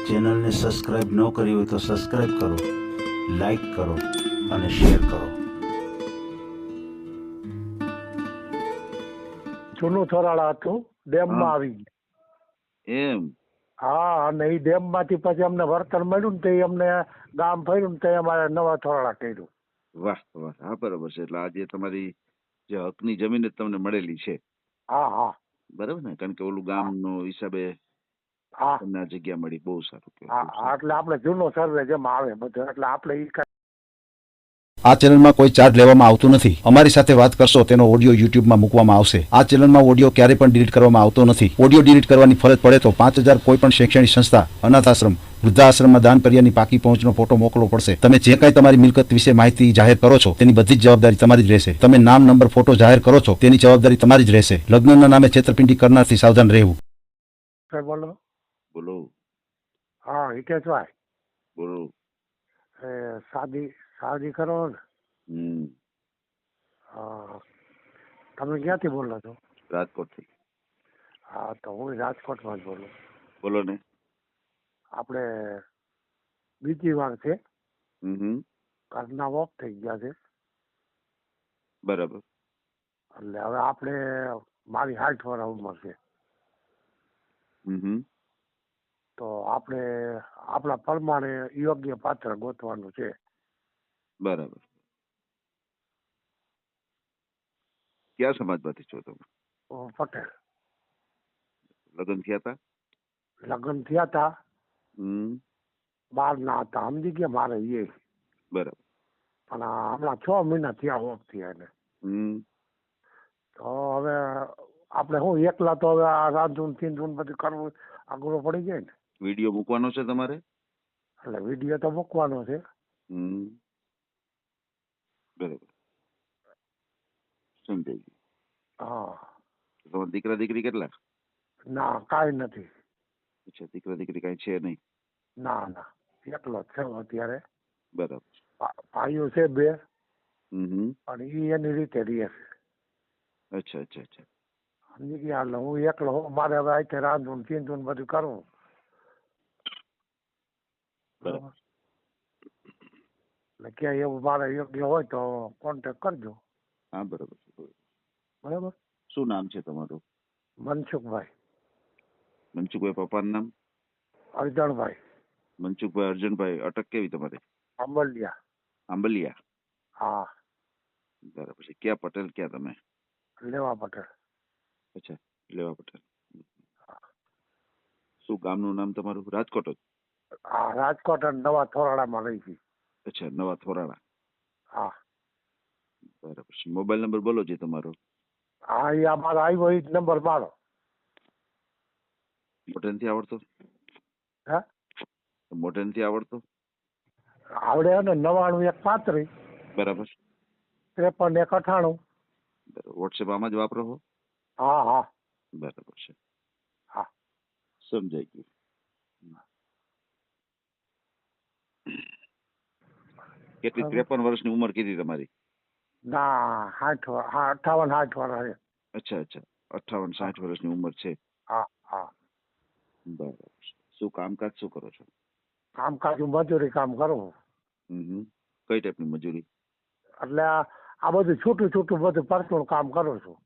ચેનલને સબસ્ક્રાઇબ ન કરી હોય તો સબસ્ક્રાઇબ કરો, લાઈક કરો અને શેર કરો. જૂનું થોરાળા હતું, ડેમમાં આવી ગયા. એમ હા, અને એ ડેમમાંથી પછી અમને વર્તન મળ્યું ને તે અમને ગામ ફર્યું ને તે અમારે નવા થોરાળા કર્યું. વાહ વાહ, હા બરાબર છે. એટલે આજે તમારી જે હકની જમીન જ તમને મળેલી છે, હા હા બરાબર ને? કારણ કે ઓલું ગામનો હિસાબે હા તમને આ જગ્યા મળી. બહુ સારું હા કહેવાય, બહુ હા, એટલે આપણે જૂનો સર્વે જેમાં આવે બધું, એટલે આપણે ઈ આ ચેનલમાં કોઈ ચાર્જ લેવામાં આવતો નથી. અમારી સાથે વાત કરશો તેનો ઓડિયો યુટ્યુબમાં મૂકવામાં આવશે. આ ચેનલમાં ઓડિયો ક્યારેય પણ ડિલીટ કરવામાં આવતો નથી. ઓડિયો ડિલીટ કરવાની ફરજ પડે તો 5,000 કોઈ પણ શૈક્ષણિક સંસ્થા, અનાથ આશ્રમ, વૃદ્ધાશ્રમમાં દાન કર્યાની પાકી પહોંચનો ફોટો મોકલવો પડશે. તમે જે કાંઈ તમારી મિલકત વિશે માહિતી જાહેર કરો છો તેની બધી જ જવાબદારી તમારી જ રહેશે. તમે નામ, નંબર, ફોટો જાહેર કરો છો તેની જવાબદારી તમારી જ રહેશે. લગ્નના નામે છેતરપિંડી કરનારથી સાવધાન રહેવું. કાંઈ બોલો. બોલો હા, હિતેશભાઈ, બોલો. શાદી કરો ને? હા, તમે ક્યાંથી બોલો છો? રાજકોટથી. હા, તો હું રાજકોટમાં જ બોલું. બોલો ને. આપણે બીજી વાર છે, હમ ઘરના ઓફ થઈ ગયા છે, બરાબર. એટલે હવે આપણે મારી 60 વર્ષ ઉંમર છે, હમ તો આપણે આપણા પ્રમાણે યોગ્ય પાત્ર ગોતવાનું છે. બરાબર. કયા સમાજમાંથી છો તમે? પટેલ. લગ્ન થયા હતા? લગ્ન થયા હતા, હમ બાર ના હતા, સમજી ગયા મારે એ. બરાબર. પણ હમણાં 6 મહિના થયા ઓફ થયા એને. હમ તો હવે આપણે શું એકલા તો હવે આ રાંધુન ચીંધુન બધું કરવું અઘરું પડી જાય ને. વિડીયો મૂકવાનો છે તમારે? એટલે વિડીયો તો મૂકવાનો છે. હમ બરાબર, સમજાઈ ગયું. હા. તમારા દીકરા દીકરી કેટલા? ના, કાંઈ નથી. અચ્છા, દીકરા દીકરી કાંઈ છે નહીં? ના ના, એકલો જ છે અત્યારે. બરાબર. ભાઈઓ છે 2, હમ પણ એ એની રીતે રહે છે. અચ્છા અચ્છા અચ્છા. સમજી ગયા? એટલે હું એકલો હું, મારે હવે અહીંથી રાંધુન ચીંધુન બધું કરવું. બરાબર. એટલે ક્યાંય એવું મારે યોગ્ય હોય તો કોન્ટેક કરજો. હા બરાબર છે. બરાબર. શું નામ છે તમારું? મનસુખભાઈ. મનસુખભાઈ. પપ્પાનું નામ? અરજણભાઈ. મનસુખભાઈ અર્જુનભાઈ. અટક કેવી તમારી? આંબલિયા. આંબલિયા. હા. બરાબર છે. ક્યાં પટેલ? ક્યાં તમે? લેવા પટેલ. અચ્છા, લેવા પટેલ. શું ગામનું નામ તમારું? રાજકોટ જ? હા, રાજકોટ અને નવા થોરાડામાં રહી છે. અચ્છા, નવા થોરાળા. હા બરાબર છે. મોબાઈલ નંબર બોલો જે તમારો. હા, એ અમારો આવ્યો એ જ નંબર મારો. મોઢેથી આવડતો? હે? મોઢેથી આવડતો? આવડે ને. 99 135 બરાબર. 53 198. વોટ્સએપ આમાં જ વાપરો છો? હા હા બરાબર છે, હા. સમજાઈ ગયું. કેટલી? 53 વર્ષની ઉંમર કીધી તમારી? ના, 60 હા, 58 60 વર્ષ. અચ્છા અચ્છા, 58 60 વર્ષની ઉંમર છે. હા હા. બરાબર છે. શું કામકાજ શું કરો છો? કામકાજ હું મજૂરી કામ કરું. કઈ ટાઈપની મજૂરી? એટલે આ બધું છૂટું છૂટું બધું પરચું કામ કરું છું.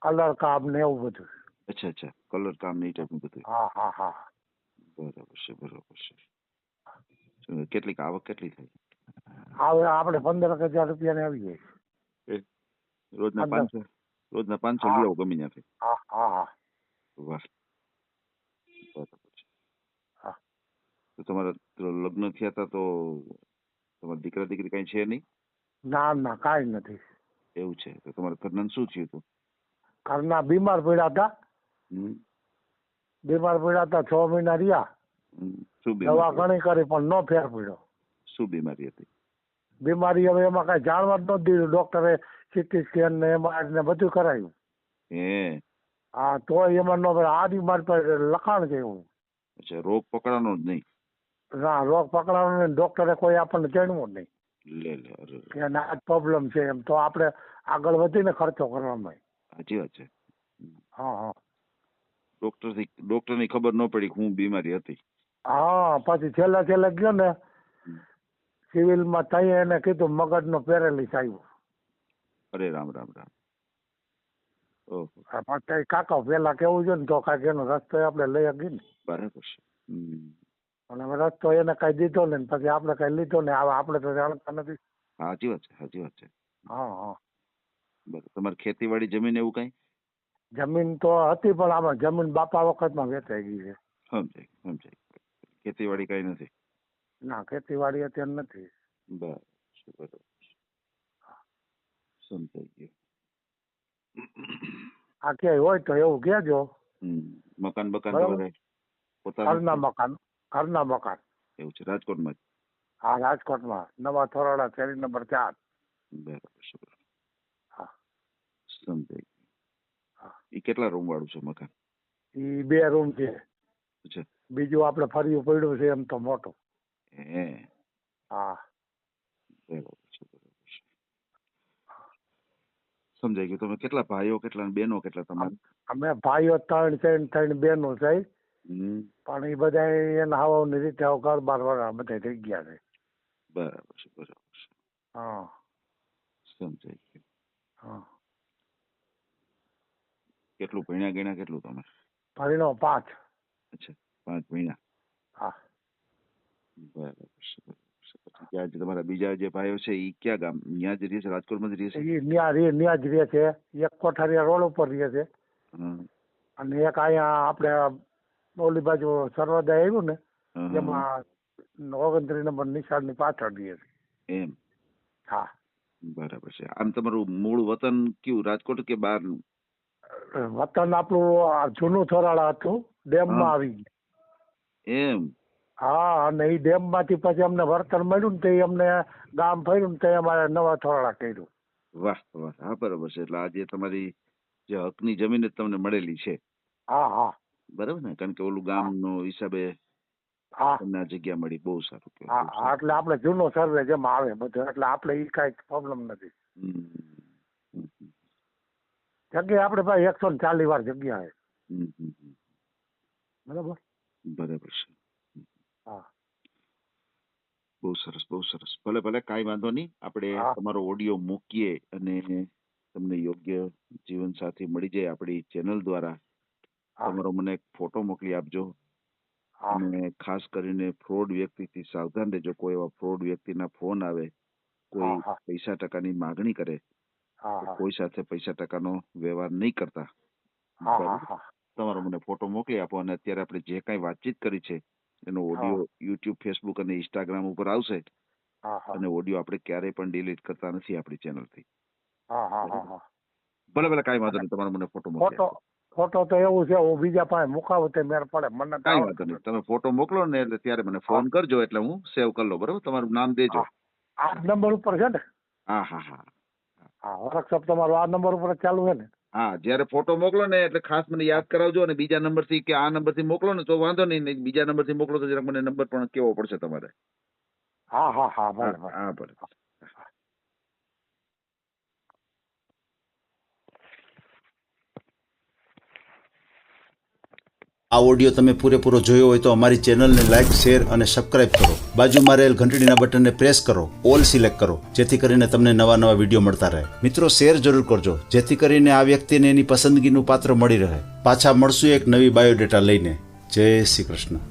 કલર કામ ને એવું બધું. અચ્છા અચ્છા, કલર કામ ને એ ટાઈપનું બધું. હા હા હા. બરાબર છે બરાબર છે. કેટલીક આવક કેટલી થાય? હવે આપણે 15,000 રૂપિયા આવી જાય. રોજના 500? રોજના 500 લઈ આવો ગમે ત્યાંથી? હા હા હા. વાહ, બરાબર છે. હા. તો તમારા લગ્ન થયા હતા તો તમારા દીકરા દીકરી કઈ છે નહીં? ના ના, કાંઈ નથી. એવું છે? તો તમારા ઘરના શું થયું હતું? ઘરના બીમાર પડ્યા હતા. બીમાર પડ્યા હતા, 6 મહિના રહ્યા. શું દવા બીમારી? ઘણી કરી પણ ન ફેર પડ્યો. શું બીમારી હતી? બીમારી હવે એમાં કઈ જાણવા જ નથી દીધું ડોક્ટરે. સીટી સ્કેન ને એમાં ને બધું કરાયું. હે? હા, તો એમાં ન આ બીમારી પર લખાણ છે એવું. અચ્છા, રોગ પકડાનો જ નહીં? ના, રોગ પકડાવાનો નહીં. ડોક્ટરે કોઈ આપણને જાણવું જ નહીં લે લે, અરે કે આ જ પ્રોબ્લેમ છે એમ. તો આપણે આગળ વધીને ખર્ચો કરવામાં. સાચી વાત છે. હા હા. ડોક્ટરની ખબર ન પડી કે હું બીમારી હતી. હા પછી છેલ્લે ગયો ને સિવિલમાં ત્યાં એને કીધું મગજનો પેરેલિસ આવ્યો. અરે રામ રામ રામ. ઓહો, પછી કાકા પેલા કેવું છે ને તો કાંઈક એનો રસ્તો આપણે લઈ શકીએ ને. બરાબર છે. હમ. અને હવે રસ્તો એને કઈ દીધો ને પછી આપણે કઈ લીધો ને હવે આપણે તો જાણતા નથી. સાચી વાત છે, સાચી વાત છે. હા. બરાબર. તમારે ખેતીવાડી જમીન એવું કઈ? જમીન તો હતી પણ આમાં જમીન બાપા વખતમાં વેચાઈ ગઈ છે. સમજાય. ખેતીવાડી કઈ નથી. ના ખેતીવાડી અત્યારે નથી. બરાબર છે. સમજાઈ ગયું. આ ક્યાંય હોય તો એવું કહેજો. મકાન બકાન બરાબર. તમારે પોતાનું? ઘરના મકાન એવું છે. રાજકોટમાં જ? હા રાજકોટમાં નવા થોરાળા શેરી નંબર 4. બરાબર છે. હા. સમજાઈ હા. ગયું. એ કેટલા રૂમ વાળું છે મકાન? એ 2 રૂમ છે. અચ્છા. બીજું આપણે ફર્યું પડ્યું છે એમ તો મોટું. હે. હા. બરાબર છે. સમજાઈ ગયું. તમે કેટલા ભાઈઓ કેટલા બહેનો કેટલા તમારે? અમે ભાઈઓ 3 છે ને 3 બહેનો છે. પણ એ બધા એના હાવની રીતે ઘર બાર વાળા બધા થઈ ગયા છે. બરાબર છે. હા. સમજાઈ ગયું. હા. કેટલું ભણ્યા ગણ્યા કેટલું તમે? ભણીનો 5. અચ્છા, 5 ભણ્યા. હા. બરાબર છે. ત્યાં જે તમારા બીજા જે ભાઈઓ છે એ ક્યાં ગામ? ત્યાં જ રહે છે? રાજકોટમાં જ રહે છે? એ ન્યા જ રહે છે. એક કોઠારીયા રોડ ઉપર રહે છે અને એક અહીંયા આપણે ઓલી બાજુ સર્વોદય આવ્યું ને એમાં 29 નંબર નિશાળની પાછળ રહે છે. એમ? હા. બરાબર છે. આમ તમારું મૂળ વતન કયું, રાજકોટ કે બહારનું? વતન આપણું જૂનું થોરાળા હતું, ડેમમાં આવી ગયું. એમ? હા. અને એ ડેમ માંથી પછી અમને વર્તન મળ્યું ને તે અમને ગામ ફર્યું ને તે અમારે નવા થોરાળા કર્યું. વાહ. હા બરાબર છે. એટલે આજે તમારી જે હકની જમીન જ તમને મળેલી છે. હા. બરાબર ને? કારણ કે ઓલું ગામનો હિસાબે હા. તમને આ જગ્યા મળી. બહુ સારું હા. કહેવાય. એટલે આપણે જૂનો સર્વે જેમાં આવે બધું એટલે આપણે એ કાંઈ પ્રોબ્લેમ નથી. જગ્યા આપણે ભાઈ 140 વાર જગ્યા છે. બરાબર. બરાબર છે. હા. બહુ સરસ. ભલે કાંઈ વાંધો નહીં. આપણે હા. તમારો ઓડિયો મૂકીએ અને તમને યોગ્ય જીવન સાથી મળી જાય આપણી ચેનલ દ્વારા. હા. તમારો મને એક ફોટો મોકલી આપજો. હા. અને ખાસ કરીને ફ્રોડ વ્યક્તિથી સાવધાન રહેજો. કોઈ એવા ફ્રોડ વ્યક્તિના ફોન આવે, કોઈ હા. પૈસા ટકાની માગણી કરે તો હા. કોઈ સાથે પૈસા ટકાનો વ્યવહાર નહીં કરતા. હા. તમારો મને ફોટો મોકલી આપો અને અત્યારે આપણે જે કાંઈ વાતચીત કરી છે એનો ઓડિયો યુટ્યુબ, ફેસબુક અને ઇન્સ્ટાગ્રામ ઉપર આવશે. અને ઓડિયો આપણે ક્યારેય પણ ડિલીટ કરતા નથી આપણી ચેનલથી. હા. ભલે કાંઈ વાંધો નહીં. તમારો મને ફોટો મોકલી આપો. ફોટો તો એવું છે હું બીજા પાસે મુકાવું તે મેળ પડે મને. કાંઈ વાંધો નહીં. તમે ફોટો મોકલો ને એટલે ત્યારે મને ફોન કરજો એટલે હું સેવ કરી લઉં. બરાબર? તમારું નામ દેજો. આ નંબર ઉપર છે ને? હા. વોટ્સઅપ તમારો આ નંબર ઉપર ચાલુ છે ને? હા. જયારે ફોટો મોકલો ને એટલે ખાસ મને યાદ કરાવજો. અને બીજા નંબરથી કે આ નંબરથી મોકલો ને તો વાંધો નહીં. બીજા નંબરથી મોકલો તો જરાક મને નંબર પણ કેવો પડશે તમારે. હા. ભલે. હા ભલે. આ ઓડિયો તમે પૂરેપૂરો જોયો હોય તો અમારી ચેનલને લાઇક, શેર અને સબસ્ક્રાઇબ કરો. બાજુમાં રહેલ ઘંટડીના બટનને પ્રેસ કરો, ઓલ સિલેક્ટ કરો, જેથી કરીને તમને નવા વિડીયો મળતા રહે. મિત્રો, શેર જરૂર કરજો જેથી કરીને આ વ્યક્તિને એની પસંદગીનું પાત્ર મળી રહે. પાછા મળશું એક નવી બાયોડેટા લઈને. જય શ્રી કૃષ્ણ.